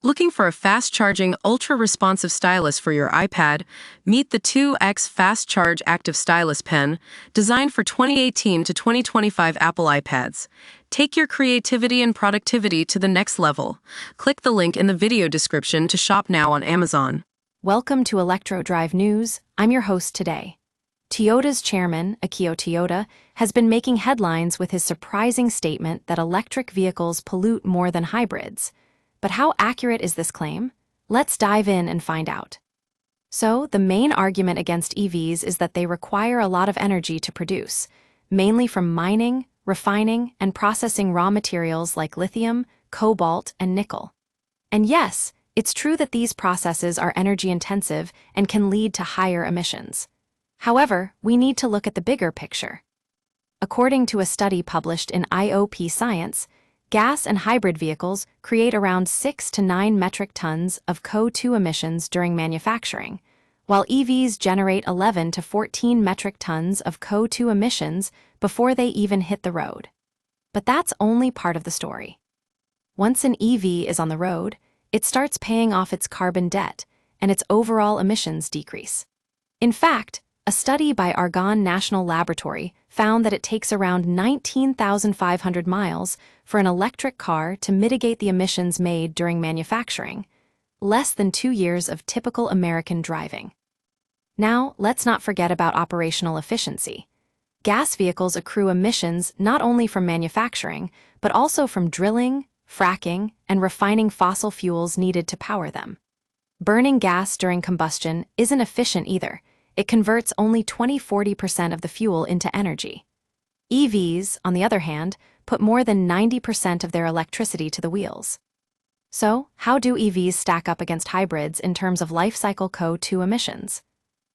Looking for a fast-charging, ultra-responsive stylus for your iPad? Meet the 2X Fast Charge Active Stylus Pen, designed for 2018 to 2025 Apple iPads. Take your creativity and productivity to the next level. Click the link in the video description to shop now on Amazon. Welcome to Electro Drive News. I'm your host today. Toyota's chairman, Akio Toyoda, has been making headlines with his surprising statement that electric vehicles pollute more than hybrids. But how accurate is this claim? Let's dive in and find out. So, the main argument against EVs is that they require a lot of energy to produce, mainly from mining, refining, and processing raw materials like lithium, cobalt, and nickel. And yes, it's true that these processes are energy-intensive and can lead to higher emissions. However, we need to look at the bigger picture. According to a study published in IOP Science, gas and hybrid vehicles create around 6 to 9 metric tons of CO2 emissions during manufacturing, while EVs generate 11 to 14 metric tons of CO2 emissions before they even hit the road. But that's only part of the story. Once an EV is on the road, it starts paying off its carbon debt, and its overall emissions decrease. In fact, a study by Argonne National Laboratory found that it takes around 19,500 miles for an electric car to mitigate the emissions made during manufacturing, less than 2 years of typical American driving. Now, let's not forget about operational efficiency. Gas vehicles accrue emissions not only from manufacturing, but also from drilling, fracking, and refining fossil fuels needed to power them. Burning gas during combustion isn't efficient either. It converts only 20–40% of the fuel into energy. EVs, on the other hand, put more than 90% of their electricity to the wheels. So, how do EVs stack up against hybrids in terms of life cycle CO2 emissions?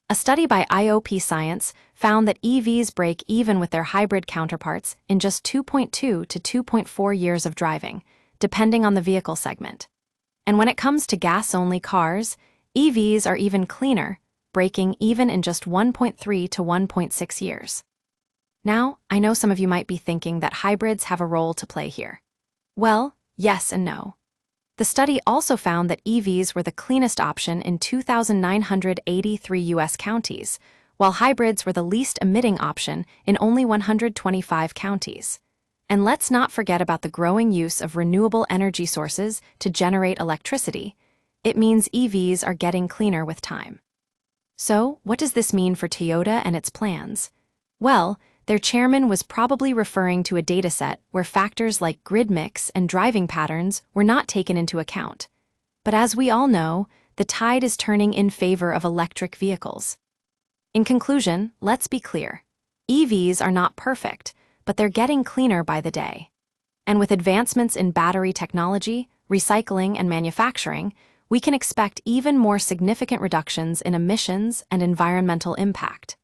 A study by IOP Science found that EVs break even with their hybrid counterparts in just 2.2 to 2.4 years of driving, depending on the vehicle segment. And when it comes to gas-only cars, EVs are even cleaner, breaking even in just 1.3 to 1.6 years. Now, I know some of you might be thinking that hybrids have a role to play here. Well, yes and no. The study also found that EVs were the cleanest option in 2,983 U.S. counties, while hybrids were the least emitting option in only 125 counties. And let's not forget about the growing use of renewable energy sources to generate electricity. It means EVs are getting cleaner with time. So, what does this mean for Toyota and its plans? Well, their chairman was probably referring to a dataset where factors like grid mix and driving patterns were not taken into account. But as we all know, the tide is turning in favor of electric vehicles. In conclusion, let's be clear. EVs are not perfect, but they're getting cleaner by the day. And with advancements in battery technology, recycling, and manufacturing, we can expect even more significant reductions in emissions and environmental impact.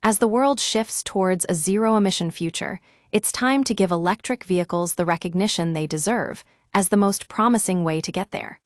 As the world shifts towards a zero-emission future, it's time to give electric vehicles the recognition they deserve as the most promising way to get there.